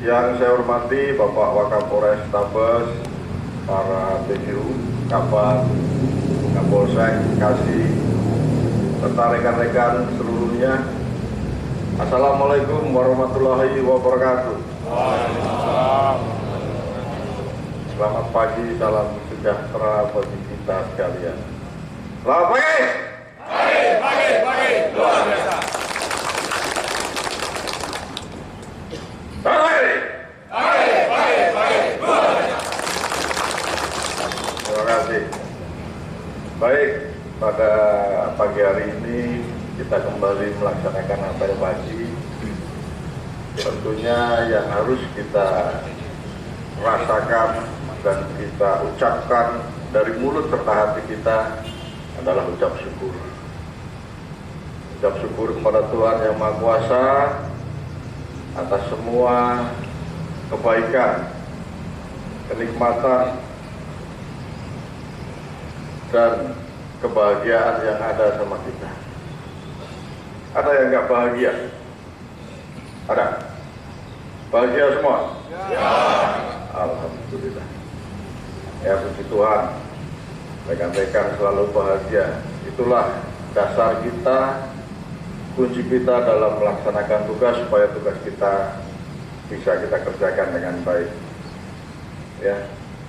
Yang saya hormati Bapak Wakapolres Tabes, para TNI, Kabak, Kapolsek, Kasih, serta rekan-rekan seluruhnya. Assalamualaikum warahmatullahi wabarakatuh. Selamat pagi, salam sejahtera bagi kita sekalian. Selamat pagi. Pagi, luar biasa. Terima kasih. Baik, pada pagi hari ini kita kembali melaksanakan apel pagi. Tentunya yang harus kita rasakan dan kita ucapkan dari mulut serta hati kita adalah ucap syukur. Ucap syukur kepada Tuhan Yang Maha Kuasa atas semua kebaikan, kenikmatan, dan kebahagiaan yang ada sama kita. Ada yang nggak bahagia? Ada? Bahagia semua? Ya. Alhamdulillah. Ya, puji Tuhan. Rekan-rekan selalu bahagia. Itulah dasar kita, kunci kita dalam melaksanakan tugas supaya tugas kita bisa kita kerjakan dengan baik. Ya,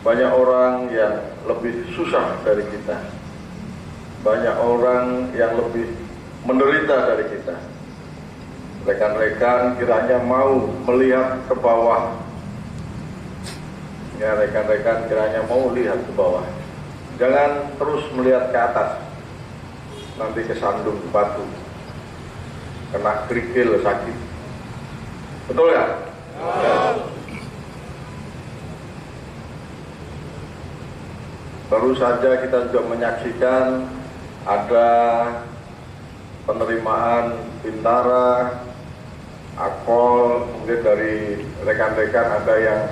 banyak orang yang lebih susah dari kita, banyak orang yang lebih menderita dari kita. Rekan-rekan kiranya mau melihat ke bawah. Ya, rekan-rekan kiranya mau lihat ke bawah. Jangan terus melihat ke atas, nanti kesandung batu, kena kerikil sakit. Betul ya? Ya. Baru saja kita juga menyaksikan ada penerimaan Bintara, Akpol, mungkin dari rekan-rekan ada yang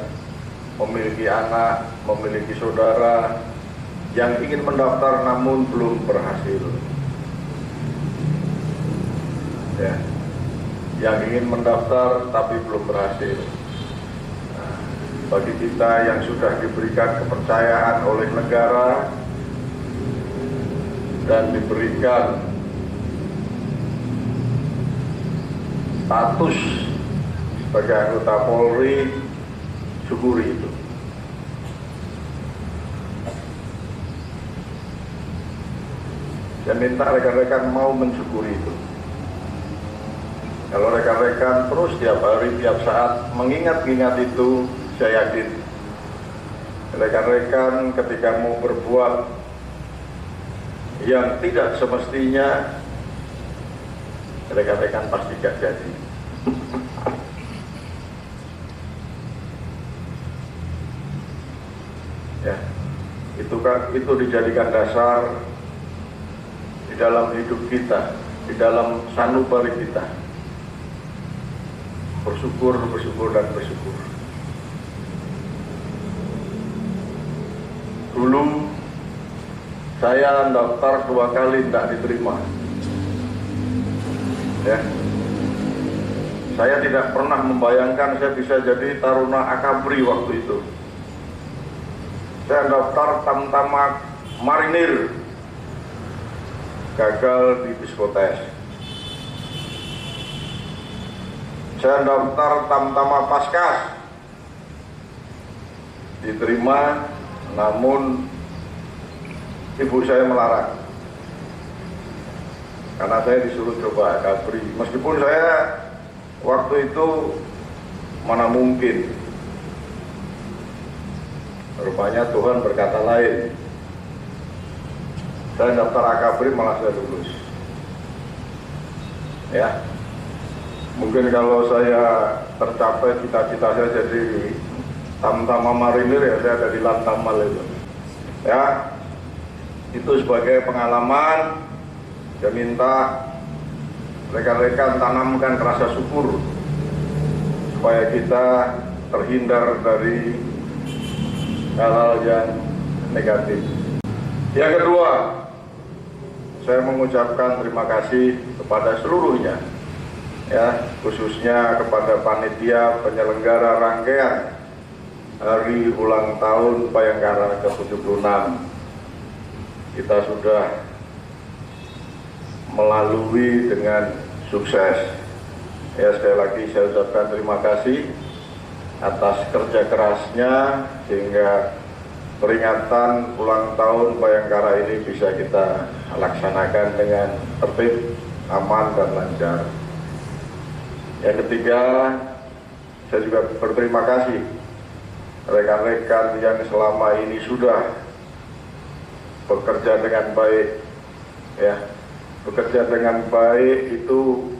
memiliki anak, memiliki saudara yang ingin mendaftar namun belum berhasil. Ya, yang ingin mendaftar tapi belum berhasil. Nah, bagi kita yang sudah diberikan kepercayaan oleh negara dan diberikan status sebagai anggota Polri, syukuri itu. Saya minta rekan-rekan mau mensyukuri itu. Kalau rekan-rekan terus tiap hari, tiap saat mengingat-ingat itu, saya yakin rekan-rekan ketika mau berbuat yang tidak semestinya, rekan-rekan pasti gak jadi. Ya, itu dijadikan dasar di dalam hidup kita, di dalam sanubari kita. Bersyukur, dan bersyukur. Dulu saya daftar 2 kali tidak diterima. Ya, saya tidak pernah membayangkan saya bisa jadi taruna akabri waktu itu. Saya daftar Tamtama Marinir, gagal di psikotes. Saya daftar Tamtama Paskas, diterima, namun ibu saya melarang karena saya disuruh coba akabri. Meskipun saya waktu itu mana mungkin, rupanya Tuhan berkata lain. Saya daftar akabri malah saya lulus. Ya, mungkin kalau saya tercapai cita-cita saya jadi Tamtama Marinir, ya saya ada di Lantamal itu. Ya, itu sebagai pengalaman. Saya minta rekan-rekan tanamkan rasa syukur supaya kita terhindar dari hal-hal yang negatif. Yang kedua, saya mengucapkan terima kasih kepada seluruhnya, ya, khususnya kepada panitia penyelenggara rangkaian Hari Ulang Tahun Bayangkara ke-76. Kita sudah melalui dengan sukses. Ya, sekali lagi saya ucapkan terima kasih atas kerja kerasnya sehingga peringatan ulang tahun Bayangkara ini bisa kita laksanakan dengan tertib, aman, dan lancar. Yang ketiga, saya juga berterima kasih rekan-rekan yang selama ini sudah bekerja dengan baik, ya, bekerja dengan baik itu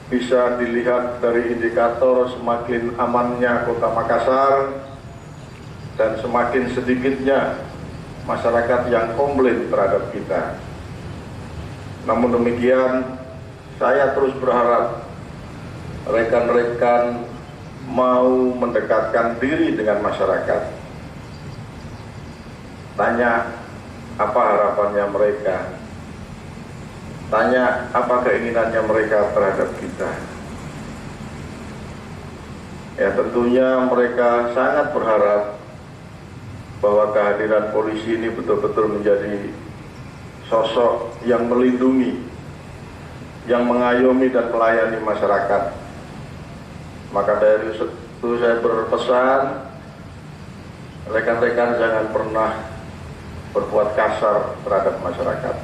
bisa dilihat dari indikator semakin amannya Kota Makassar dan semakin sedikitnya masyarakat yang komplain terhadap kita. Namun demikian, saya terus berharap rekan-rekan mau mendekatkan diri dengan masyarakat. Tanya apa harapannya mereka, tanya apa keinginannya mereka terhadap kita. Ya, tentunya mereka sangat berharap bahwa kehadiran polisi ini betul-betul menjadi sosok yang melindungi, yang mengayomi dan melayani masyarakat. Maka dari itu saya berpesan, rekan-rekan jangan pernah berbuat kasar terhadap masyarakat.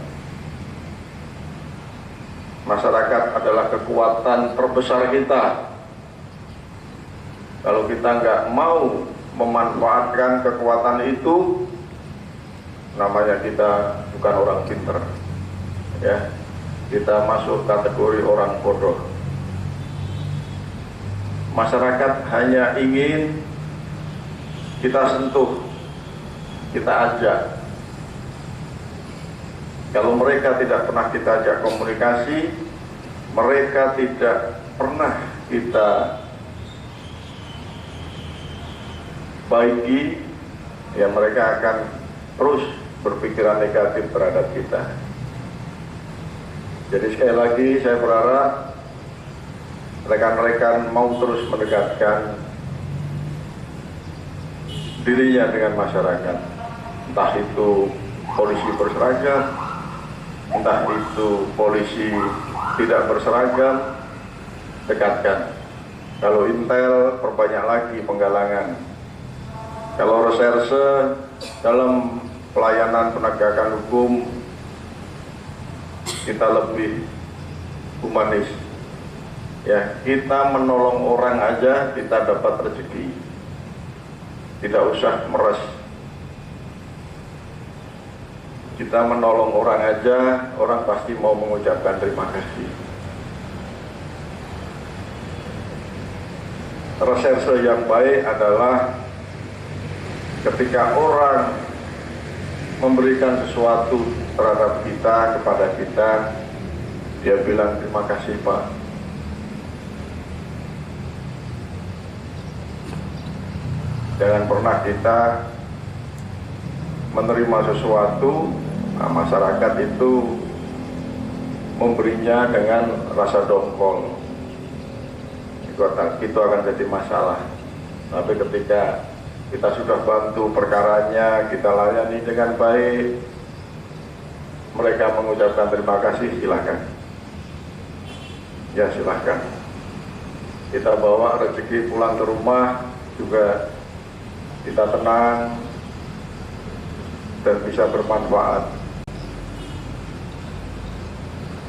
Masyarakat adalah kekuatan terbesar kita. Kalau kita nggak mau memanfaatkan kekuatan itu, namanya kita bukan orang pintar, ya. Kita masuk kategori orang bodoh. Masyarakat hanya ingin kita sentuh, kita ajak. Kalau mereka tidak pernah kita ajak komunikasi, mereka tidak pernah kita baiki, ya mereka akan terus berpikiran negatif terhadap kita. Jadi sekali lagi saya berharap rekan-rekan mau terus mendekatkan dirinya dengan masyarakat, entah itu polisi berseragam, entah itu polisi tidak berseragam, dekatkan. Kalau intel, perbanyak lagi penggalangan. Kalau reserse, dalam pelayanan penegakan hukum kita lebih humanis. Ya, kita menolong orang aja kita dapat rezeki. Tidak usah meres. Kita menolong orang aja, orang pasti mau mengucapkan terima kasih. Reserse yang baik adalah ketika orang memberikan sesuatu terhadap kita, kepada kita, dia bilang terima kasih Pak. Jangan pernah kita menerima sesuatu, nah, masyarakat itu memberinya dengan rasa dongkol. Itu akan jadi masalah. Tapi ketika kita sudah bantu perkaranya, kita layani dengan baik, mereka mengucapkan terima kasih, silakan. Ya silakan. Kita bawa rezeki pulang ke rumah juga kita tenang dan bisa bermanfaat.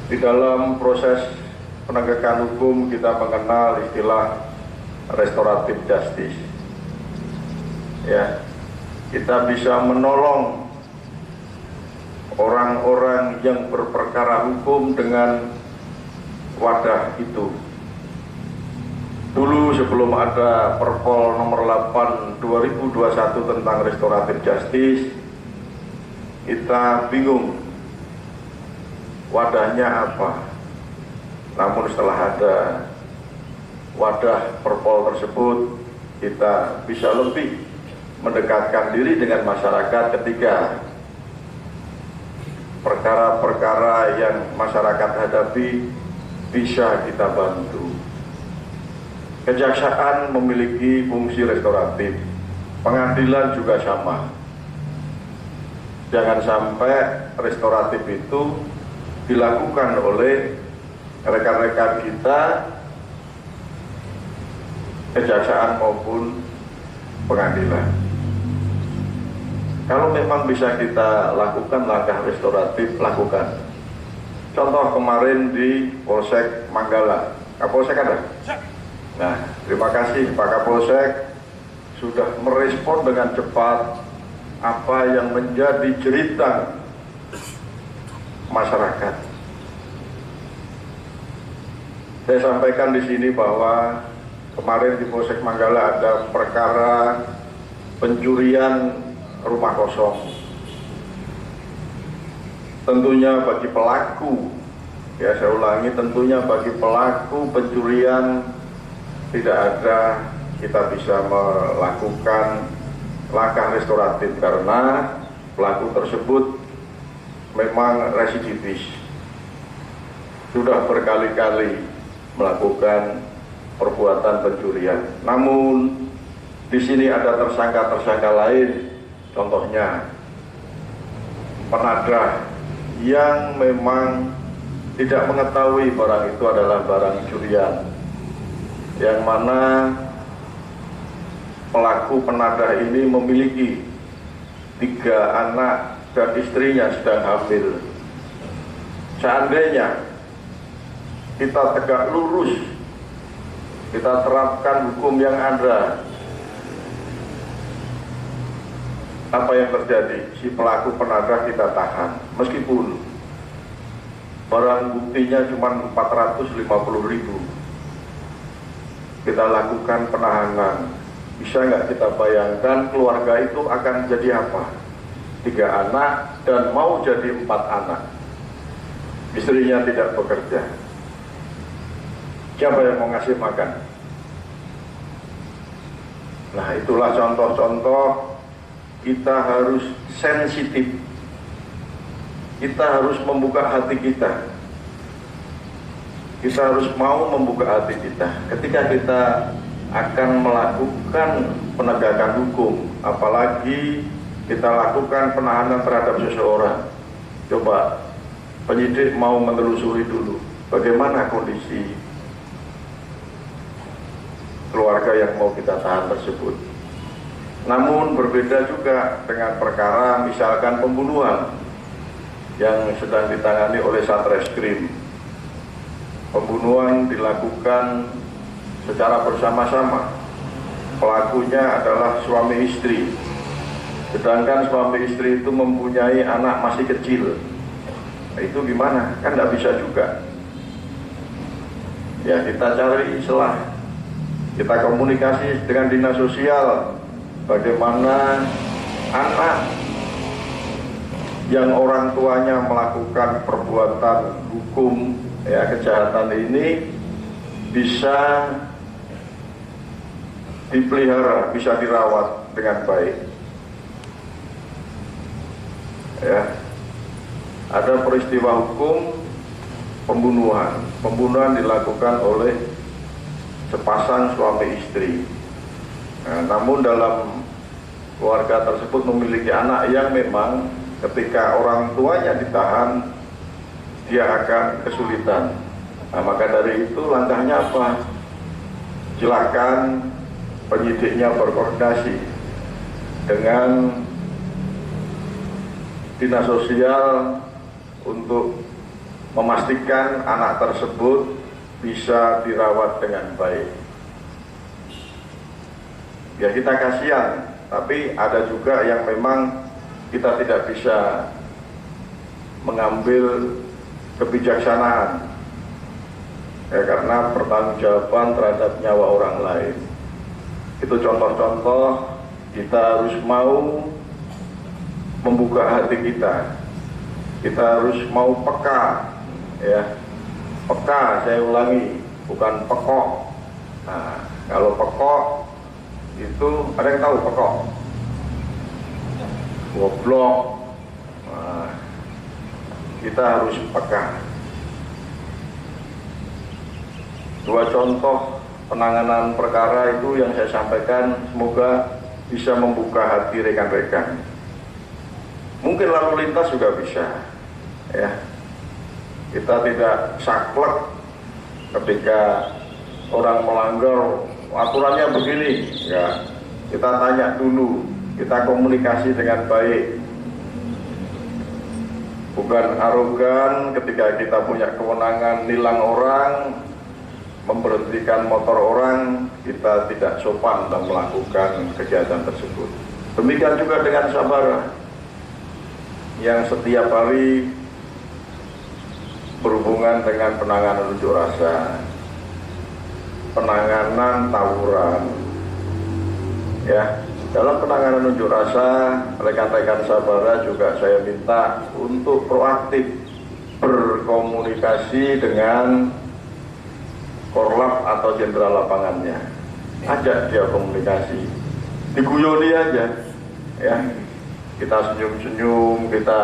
Di dalam proses penegakan hukum kita mengenal istilah restoratif justice. Ya, kita bisa menolong orang-orang yang berperkara hukum dengan wadah itu. Dulu sebelum ada Perpol nomor 8 2021 tentang restoratif justice, kita bingung wadahnya apa. Namun setelah ada wadah Perpol tersebut, kita bisa lebih mendekatkan diri dengan masyarakat ketika perkara-perkara yang masyarakat hadapi bisa kita bantu. Kejaksaan memiliki fungsi restoratif, pengadilan juga sama. Jangan sampai restoratif itu dilakukan oleh rekan-rekan kita, kejaksaan maupun pengadilan. Kalau memang bisa kita lakukan langkah restoratif, lakukan. Contoh kemarin di Polsek Manggala, Kapolsek ada? Nah, terima kasih Pak Kapolsek sudah merespon dengan cepat apa yang menjadi jeritan masyarakat. Saya sampaikan di sini bahwa kemarin di Polsek Manggala ada perkara pencurian rumah kosong. Tentunya bagi pelaku, ya saya ulangi, tentunya bagi pelaku pencurian tidak ada kita bisa melakukan langkah restoratif karena pelaku tersebut memang residivis, sudah berkali-kali melakukan perbuatan pencurian. Namun di sini ada tersangka-tersangka lain, contohnya penadah yang memang tidak mengetahui barang itu adalah barang curian, yang mana pelaku penadah ini memiliki 3 anak dan istrinya sedang hamil. Seandainya kita tegak lurus, kita terapkan hukum yang ada, apa yang terjadi? Si pelaku penadah kita tahan, meskipun barang buktinya cuma 450.000. Kita lakukan penahanan. Bisa nggak kita bayangkan keluarga itu akan jadi apa? 3 anak dan mau jadi 4 anak. Istrinya tidak bekerja. Siapa yang mau ngasih makan? Nah, itulah contoh-contoh. Kita harus sensitif. Kita harus membuka hati kita. Kita harus mau membuka hati kita. Ketika kita akan melakukan penegakan hukum, apalagi kita lakukan penahanan terhadap seseorang. Coba penyidik mau menelusuri dulu bagaimana kondisi keluarga yang mau kita tahan tersebut. Namun berbeda juga dengan perkara misalkan pembunuhan yang sedang ditangani oleh Satreskrim. Pembunuhan dilakukan secara bersama-sama. Pelakunya adalah suami istri. Sedangkan suami istri itu mempunyai anak masih kecil. Nah, itu gimana? Kan nggak bisa juga. Ya, kita cari celah. Kita komunikasi dengan dinas sosial. Bagaimana anak yang orang tuanya melakukan perbuatan hukum, ya, kejahatan ini bisa dipelihara, bisa dirawat dengan baik. Ya, ada peristiwa hukum pembunuhan. Pembunuhan dilakukan oleh sepasang suami istri. Nah, namun dalam keluarga tersebut memiliki anak yang memang ketika orang tuanya ditahan, dia akan kesulitan. Nah, maka dari itu langkahnya apa? Silakan penyidiknya berkoordinasi dengan dinas sosial untuk memastikan anak tersebut bisa dirawat dengan baik. Ya, kita kasihan, tapi ada juga yang memang kita tidak bisa mengambil kebijaksanaan, ya, karena pertanggungjawaban terhadap nyawa orang lain. Itu contoh-contoh. Kita harus mau membuka hati kita. Kita harus mau peka, ya, peka, saya ulangi, bukan pekok. Nah, kalau pekok itu ada yang tahu pekok? Goblok. Nah, kita harus peka. Dua contoh penanganan perkara itu yang saya sampaikan semoga bisa membuka hati rekan-rekan. Mungkin lalu lintas juga bisa, ya. Kita tidak saklek ketika orang melanggar aturannya begini, ya. Kita tanya dulu, kita komunikasi dengan baik. Bukan arogan ketika kita punya kewenangan nilang orang, memberhentikan motor orang, kita tidak sopan dalam melakukan kegiatan tersebut. Demikian juga dengan Sabara yang setiap hari berhubungan dengan penanganan unjuk rasa, penanganan tawuran. Ya, dalam penanganan unjuk rasa, rekan-rekan Sabara juga saya minta untuk proaktif berkomunikasi dengan Korlap atau jenderal lapangannya. Ajak dia komunikasi, diguyoni aja, ya. Kita senyum-senyum, kita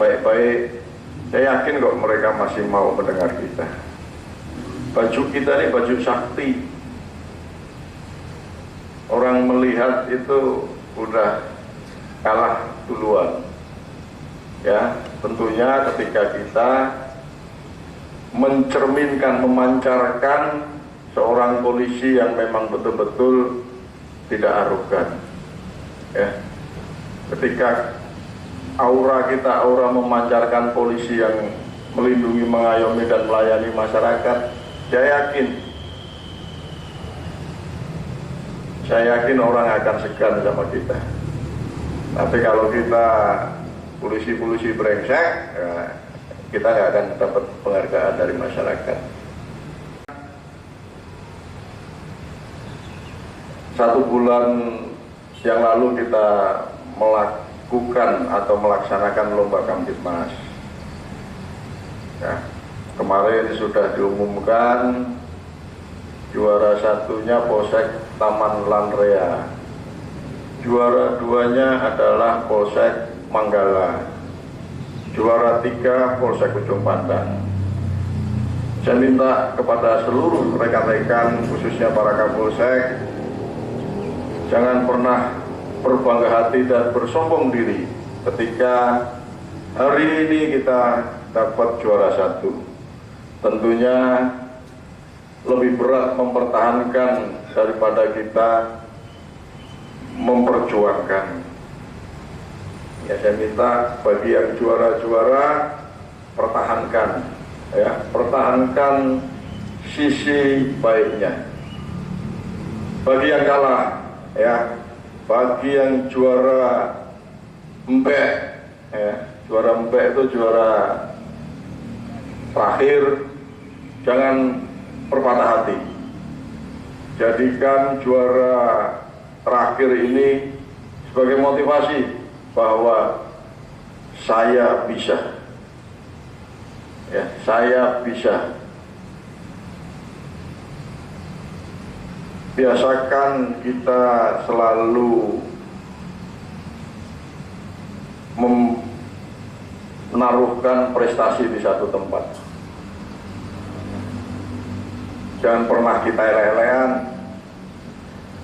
baik-baik. Saya yakin kok mereka masih mau mendengar kita. Baju kita ini baju sakti. Orang melihat itu udah kalah duluan. Ya, tentunya ketika kita mencerminkan, memancarkan seorang polisi yang memang betul-betul tidak arogan. Ya. Ketika aura kita, aura memancarkan polisi yang melindungi, mengayomi dan melayani masyarakat, saya yakin orang akan segan sama kita. Tapi kalau kita polisi-polisi brengsek, ya, kita nggak akan dapat penghargaan dari masyarakat. 1 bulan yang lalu kita melakukan atau melaksanakan lomba Kamtibmas. Ya, kemarin sudah diumumkan juara 1-nya Polsek Taman Lanrea, juara 2-nya adalah Polsek Manggala, juara 3 Polsek Ujung Pandang. Saya minta kepada seluruh rekan-rekan, khususnya para Kapolsek, jangan pernah berbangga hati dan bersombong diri ketika hari ini kita dapat juara 1. Tentunya lebih berat mempertahankan daripada kita memperjuangkan. Ya, saya minta bagi yang juara-juara, pertahankan, ya, pertahankan sisi baiknya. Bagi yang kalah, ya, bagi yang juara empek, ya, juara empek itu juara terakhir, jangan berpatah hati. Jadikan juara terakhir ini sebagai motivasi bahwa saya bisa, ya, saya bisa. Biasakan kita selalu menaruhkan prestasi di satu tempat. Jangan pernah kita elek-elekan.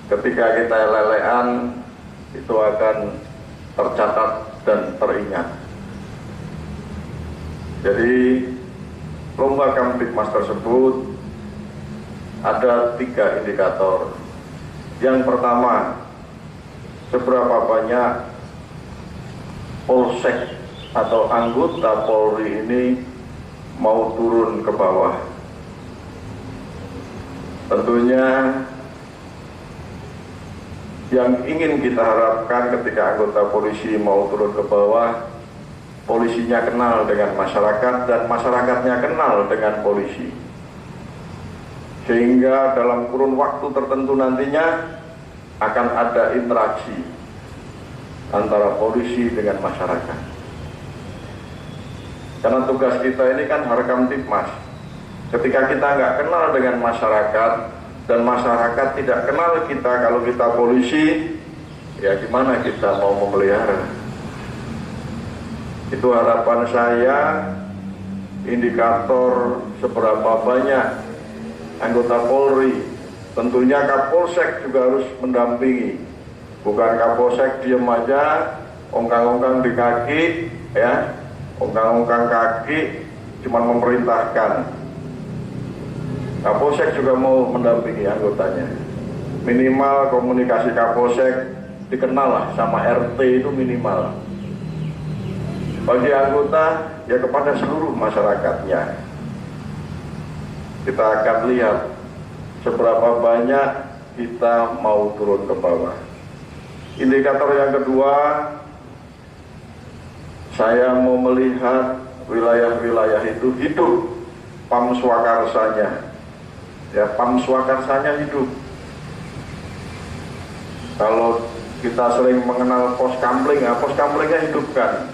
Ketika kita elek-elekan, itu akan tercatat dan teringat. Jadi lomba Kamtibmas tersebut ada 3 indikator. Yang pertama, seberapa banyak polsek atau anggota Polri ini mau turun ke bawah. Tentunya yang ingin kita harapkan ketika anggota polisi mau turun ke bawah, polisinya kenal dengan masyarakat dan masyarakatnya kenal dengan polisi. Sehingga dalam kurun waktu tertentu nantinya akan ada interaksi antara polisi dengan masyarakat. Karena tugas kita ini kan Harkamtibmas. Ketika kita nggak kenal dengan masyarakat dan masyarakat tidak kenal kita, kalau kita polisi, ya gimana kita mau memelihara? Itu harapan saya, indikator seberapa banyak anggota Polri, tentunya Kapolsek juga harus mendampingi. Bukan Kapolsek diem aja, ongkang-ongkang di kaki, ya, ongkang-ongkang kaki, cuma memerintahkan. Kapolsek juga mau mendampingi anggotanya. Minimal komunikasi Kapolsek dikenal lah sama RT itu minimal. Bagi anggota ya kepada seluruh masyarakatnya. Kita akan lihat seberapa banyak kita mau turun ke bawah. Indikator yang kedua, saya mau melihat wilayah-wilayah itu hidup PAM swakarsanya. Ya, PAM swakarsanya hidup. Kalau kita sering mengenal pos kamling, ya, pos kamlingnya hidupkan.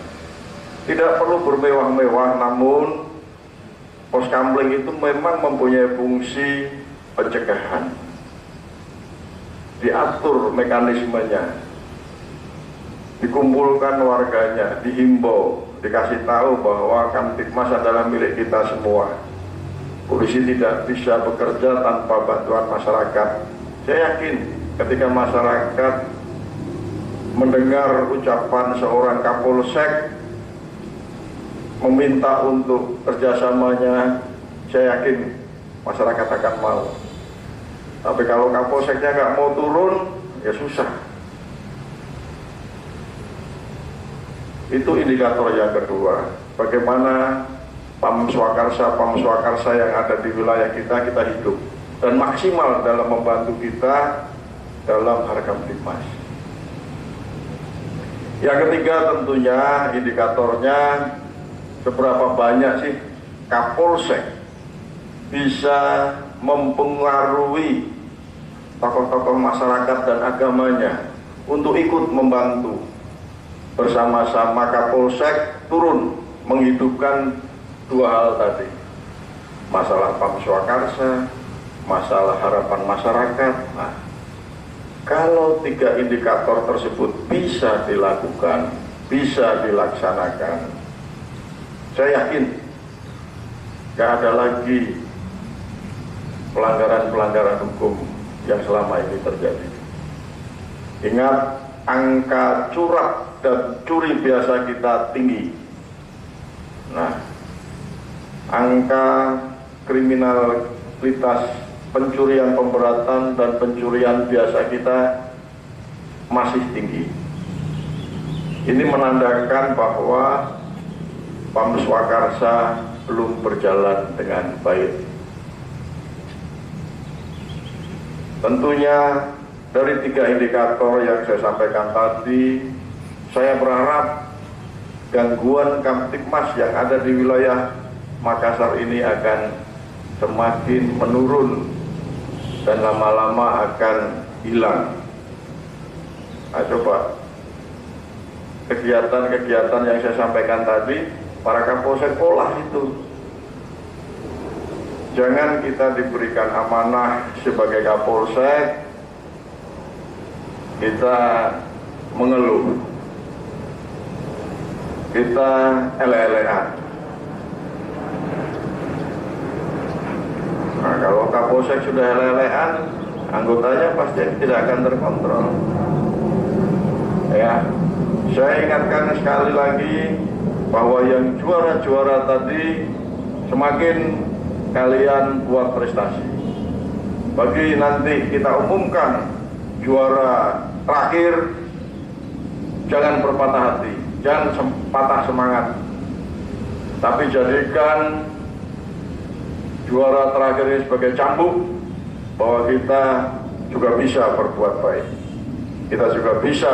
Tidak perlu bermewah-mewah, namun pos kamling itu memang mempunyai fungsi pencegahan. Diatur mekanismenya, dikumpulkan warganya, dihimbau, dikasih tahu bahwa Kamtibmas adalah milik kita semua. Polisi tidak bisa bekerja tanpa bantuan masyarakat. Saya yakin ketika masyarakat mendengar ucapan seorang Kapolsek meminta untuk kerjasamanya, saya yakin masyarakat akan mau. Tapi kalau Kapolseknya nggak mau turun, ya susah. Itu indikator yang kedua. Bagaimana PAM swakarsa yang ada di wilayah kita hidup dan maksimal dalam membantu kita dalam Harkamtibmas. Yang ketiga tentunya indikatornya, seberapa banyak sih Kapolsek bisa mempengaruhi tokoh-tokoh masyarakat dan agamanya untuk ikut membantu. Bersama-sama Kapolsek turun menghidupkan dua hal tadi. Masalah PAM swakarsa, masalah harapan masyarakat. Nah, kalau tiga indikator tersebut bisa dilakukan, bisa dilaksanakan, saya yakin gak ada lagi pelanggaran-pelanggaran hukum yang selama ini terjadi. Ingat, angka curang dan curi biasa kita tinggi. Nah, angka kriminalitas pencurian pemberatan dan pencurian biasa kita masih tinggi. Ini menandakan bahwa PAM swakarsa belum berjalan dengan baik. Tentunya dari tiga indikator yang saya sampaikan tadi, saya berharap gangguan Kamtibmas yang ada di wilayah Makassar ini akan semakin menurun dan lama-lama akan hilang. Nah, coba kegiatan-kegiatan yang saya sampaikan tadi, para Kapolsek olah itu. Jangan kita diberikan amanah sebagai Kapolsek, kita mengeluh, kita ele-elean. Nah, kalau Kapolsek sudah ele-elean, anggotanya pasti tidak akan terkontrol. Ya, saya ingatkan sekali lagi bahwa yang juara-juara tadi semakin kalian buat prestasi. Bagi nanti kita umumkan juara terakhir, jangan berpatah hati, jangan patah semangat, tapi jadikan juara terakhir ini sebagai cambuk bahwa kita juga bisa berbuat baik, kita juga bisa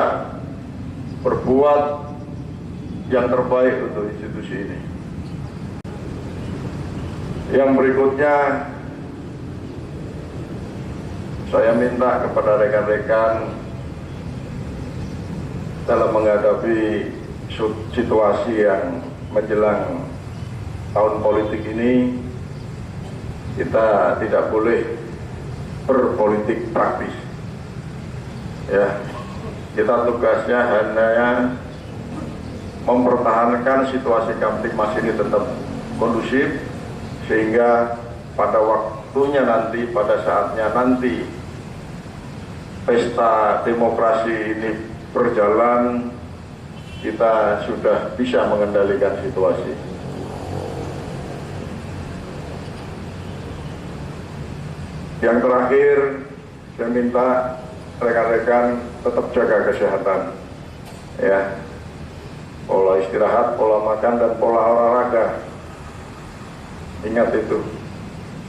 berbuat yang terbaik untuk institusi ini. Yang berikutnya, saya minta kepada rekan-rekan dalam menghadapi situasi yang menjelang tahun politik ini, kita tidak boleh berpolitik praktis. Ya, kita tugasnya hanya mempertahankan situasi Kamtibmas ini tetap kondusif, sehingga pada waktu waktunya nanti, pada saatnya nanti pesta demokrasi ini berjalan, kita sudah bisa mengendalikan situasi. Yang terakhir, saya minta rekan-rekan tetap jaga kesehatan, ya, pola istirahat, pola makan, dan pola olahraga. Ingat itu,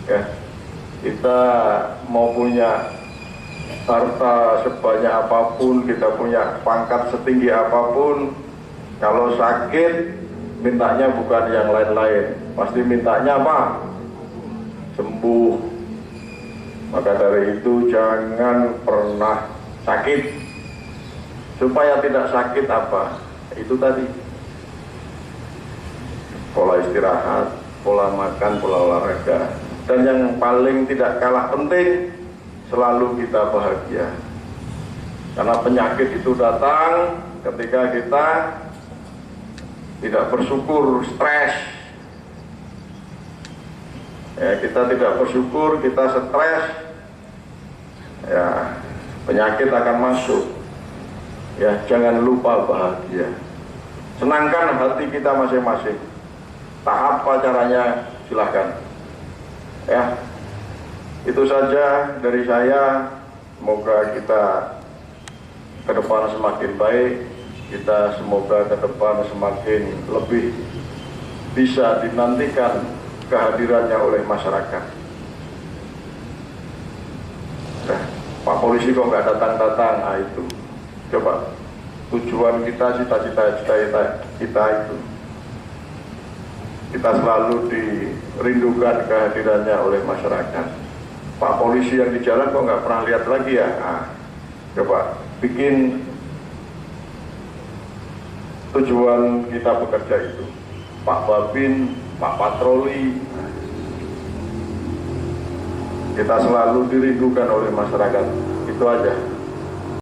ya. Kita mau punya harta sebanyak apapun, kita punya pangkat setinggi apapun, kalau sakit mintanya bukan yang lain-lain, pasti mintanya apa? Sembuh. Maka dari itu jangan pernah sakit. Supaya tidak sakit apa? Itu tadi, pola istirahat, pola makan, pola olahraga. Dan yang paling tidak kalah penting, selalu kita bahagia. Karena penyakit itu datang ketika kita tidak bersyukur, stres. Ya, kita tidak bersyukur, kita stres, ya, penyakit akan masuk. Ya, jangan lupa bahagia. Senangkan hati kita masing-masing. Tahap apa caranya, silahkan. Ya, itu saja dari saya. Semoga kita ke depan semakin baik. Kita semoga ke depan semakin lebih bisa dinantikan kehadirannya oleh masyarakat. Nah, Pak Polisi kok nggak datang-datang? Nah, itu coba tujuan kita, cita-cita kita itu. Kita selalu dirindukan kehadirannya oleh masyarakat. Pak Polisi yang di jalan kok nggak pernah lihat lagi ya? Nah, coba bikin tujuan kita bekerja itu. Pak Babin, Pak Patroli, kita selalu dirindukan oleh masyarakat. Itu aja.